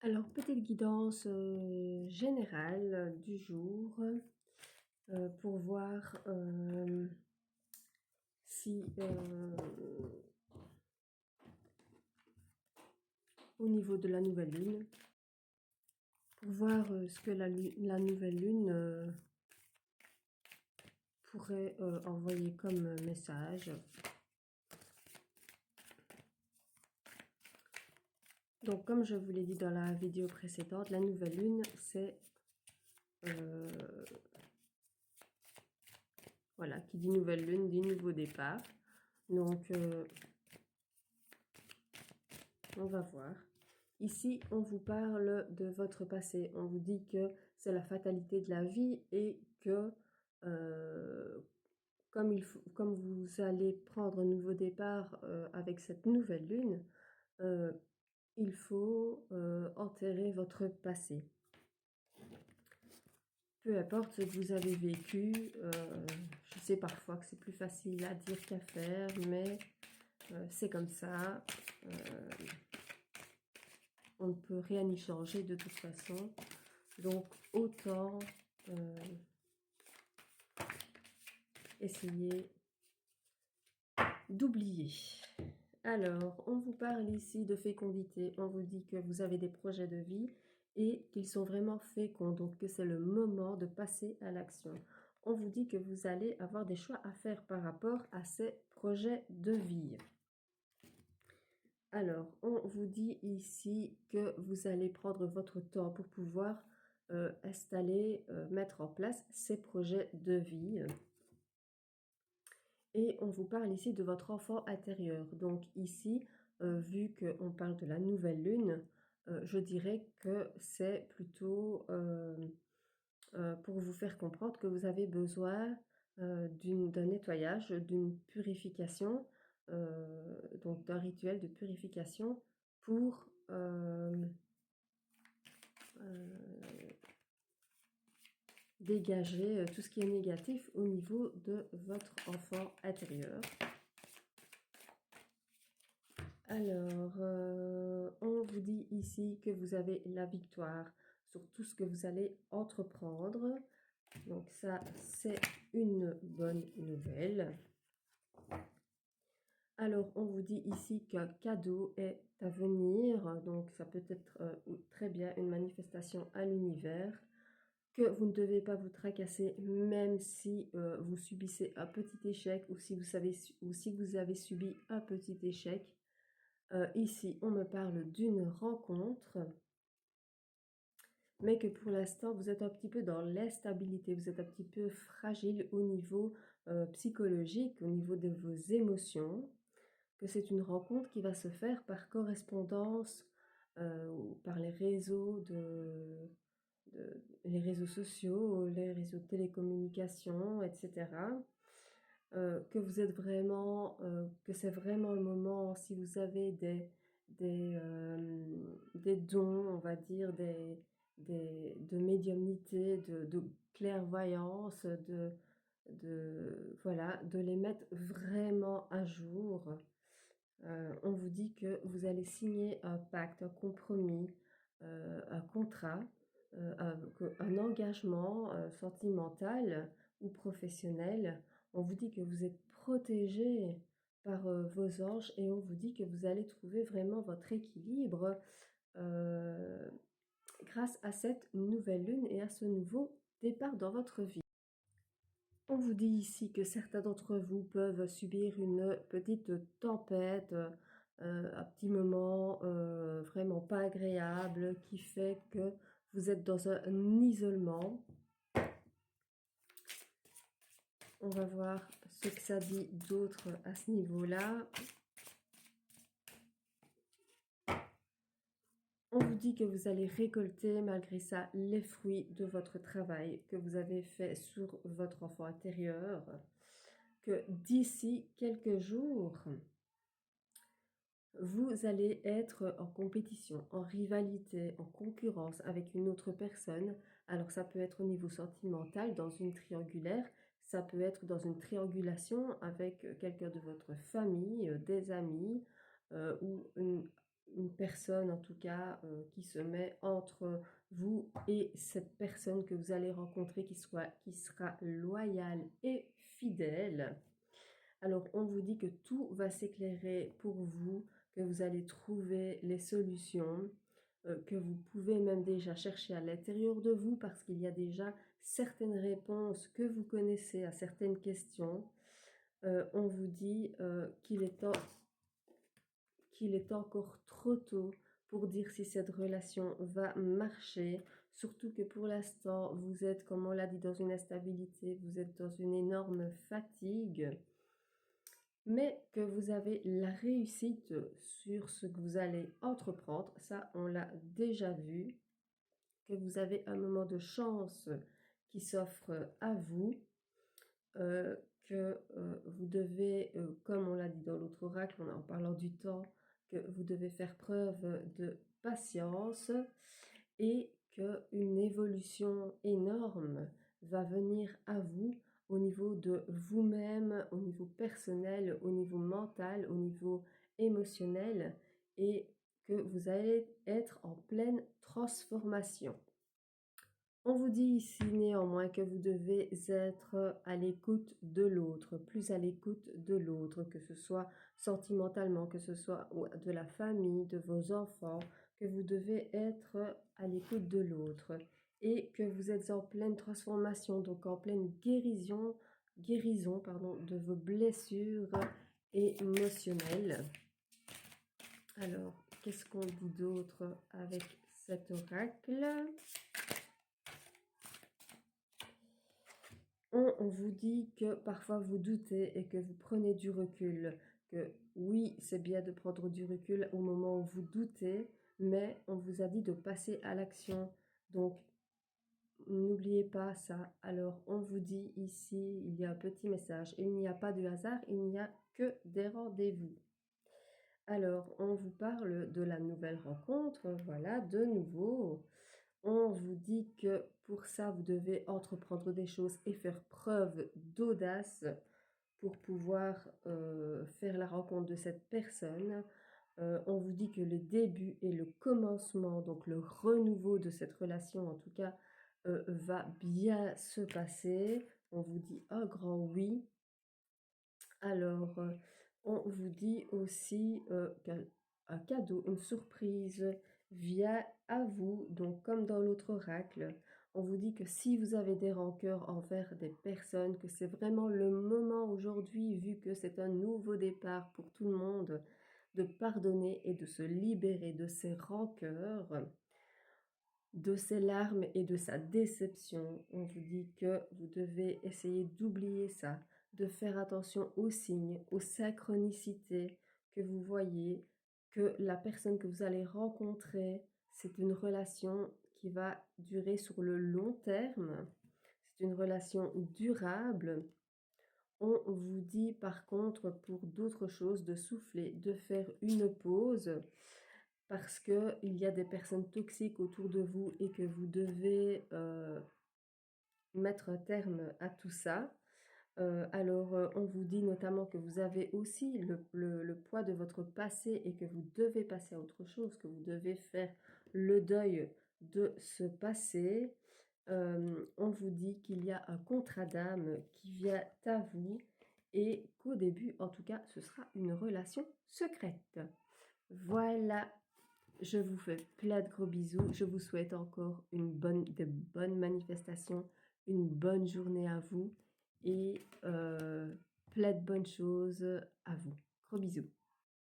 Alors, petite guidance générale du jour pour voir si au niveau de la nouvelle lune, pour voir ce que la nouvelle lune pourrait envoyer comme message. Donc, comme je vous l'ai dit dans la vidéo précédente, la nouvelle lune, c'est voilà, qui dit nouvelle lune, dit nouveau départ. Donc, on va voir. Ici, on vous parle de votre passé. On vous dit que c'est la fatalité de la vie et que comme vous allez prendre un nouveau départ avec cette nouvelle lune, il faut enterrer votre passé. Peu importe ce que vous avez vécu, je sais parfois que c'est plus facile à dire qu'à faire, mais c'est comme ça. On ne peut rien y changer de toute façon. Donc, autant essayer d'oublier. Alors, on vous parle ici de fécondité. On vous dit que vous avez des projets de vie et qu'ils sont vraiment féconds. Donc, que c'est le moment de passer à l'action. On vous dit que vous allez avoir des choix à faire par rapport à ces projets de vie. Alors, on vous dit ici que vous allez prendre votre temps pour pouvoir installer, mettre en place ces projets de vie. Et on vous parle ici de votre enfant intérieur. Donc ici, vu qu'on parle de la nouvelle lune, je dirais que c'est plutôt pour vous faire comprendre que vous avez besoin d'un nettoyage, d'une purification, donc d'un rituel de purification pour dégager tout ce qui est négatif au niveau de votre enfant intérieur. Alors, on vous dit ici que vous avez la victoire sur tout ce que vous allez entreprendre. Donc ça, c'est une bonne nouvelle. Alors, on vous dit ici qu'un cadeau est à venir. Donc, ça peut être très bien une manifestation à l'univers. Que vous ne devez pas vous tracasser, même si vous subissez un petit échec ou si vous avez subi un petit échec. Ici, on me parle d'une rencontre, mais que pour l'instant, vous êtes un petit peu dans l'instabilité, vous êtes un petit peu fragile au niveau psychologique, au niveau de vos émotions, que c'est une rencontre qui va se faire par correspondance ou par les réseaux les réseaux sociaux, les réseaux de télécommunications, etc. Que vous êtes vraiment, que c'est vraiment le moment, si vous avez des dons, on va dire, de médiumnité, de clairvoyance, voilà, de les mettre vraiment à jour. On vous dit que vous allez signer un pacte, un compromis, un contrat, un engagement sentimental ou professionnel. On vous dit que vous êtes protégé par vos anges et on vous dit que vous allez trouver vraiment votre équilibre grâce à cette nouvelle lune et à ce nouveau départ dans votre vie. On vous dit ici que certains d'entre vous peuvent subir une petite tempête, un petit moment vraiment pas agréable qui fait que vous êtes dans un isolement. On va voir ce que ça dit d'autre à ce niveau-là. On vous dit que vous allez récolter malgré ça les fruits de votre travail que vous avez fait sur votre enfant intérieur, que d'ici quelques jours, vous allez être en compétition, en rivalité, en concurrence avec une autre personne. Alors ça peut être au niveau sentimental, dans une triangulaire, ça peut être dans une triangulation avec quelqu'un de votre famille, des amis ou une personne en tout cas qui se met entre vous et cette personne que vous allez rencontrer qui sera loyale et fidèle. Alors on vous dit que tout va s'éclairer pour vous, que vous allez trouver les solutions, que vous pouvez même déjà chercher à l'intérieur de vous parce qu'il y a déjà certaines réponses que vous connaissez à certaines questions. On vous dit qu'il est encore trop tôt pour dire si cette relation va marcher, surtout que pour l'instant, vous êtes, comme on l'a dit, dans une instabilité, vous êtes dans une énorme fatigue, mais que vous avez la réussite sur ce que vous allez entreprendre, ça on l'a déjà vu, que vous avez un moment de chance qui s'offre à vous, euh, que vous devez, comme on l'a dit dans l'autre oracle, en parlant du temps, que vous devez faire preuve de patience et qu'une évolution énorme va venir à vous au niveau de vous-même, au niveau personnel, au niveau mental, au niveau émotionnel et que vous allez être en pleine transformation. On vous dit ici néanmoins que vous devez être à l'écoute de l'autre, plus à l'écoute de l'autre, que ce soit sentimentalement, que ce soit de la famille, de vos enfants, que vous devez être à l'écoute de l'autre et que vous êtes en pleine transformation, donc en pleine guérison de vos blessures émotionnelles. Alors, qu'est-ce qu'on dit d'autre avec cet oracle ? On vous dit que parfois vous doutez et que vous prenez du recul, que oui, c'est bien de prendre du recul au moment où vous doutez, mais on vous a dit de passer à l'action. Donc, n'oubliez pas ça. Alors, on vous dit ici, il y a un petit message. Il n'y a pas de hasard, il n'y a que des rendez-vous. Alors, on vous parle de la nouvelle rencontre. Voilà, de nouveau. On vous dit que pour ça, vous devez entreprendre des choses et faire preuve d'audace pour pouvoir faire la rencontre de cette personne. On vous dit que le début et le commencement, donc le renouveau de cette relation en tout cas, va bien se passer. On vous dit un grand oui. Alors, on vous dit aussi qu'un cadeau, une surprise vient à vous. Donc, comme dans l'autre oracle, on vous dit que si vous avez des rancœurs envers des personnes, que c'est vraiment le moment aujourd'hui, vu que c'est un nouveau départ pour tout le monde, de pardonner et de se libérer de ces rancœurs, de ses larmes et de sa déception. On vous dit que vous devez essayer d'oublier ça, de faire attention aux signes, aux synchronicités que vous voyez, que la personne que vous allez rencontrer, c'est une relation qui va durer sur le long terme. C'est une relation durable. On vous dit par contre pour d'autres choses de souffler, de faire une pause parce qu'il y a des personnes toxiques autour de vous et que vous devez mettre un terme à tout ça. Alors, on vous dit notamment que vous avez aussi le poids de votre passé et que vous devez passer à autre chose, que vous devez faire le deuil de ce passé. On vous dit qu'il y a un contrat d'âme qui vient à vous et qu'au début, en tout cas, ce sera une relation secrète. Voilà, je vous fais plein de gros bisous. Je vous souhaite encore de bonnes manifestations, une bonne journée à vous et plein de bonnes choses à vous. Gros bisous.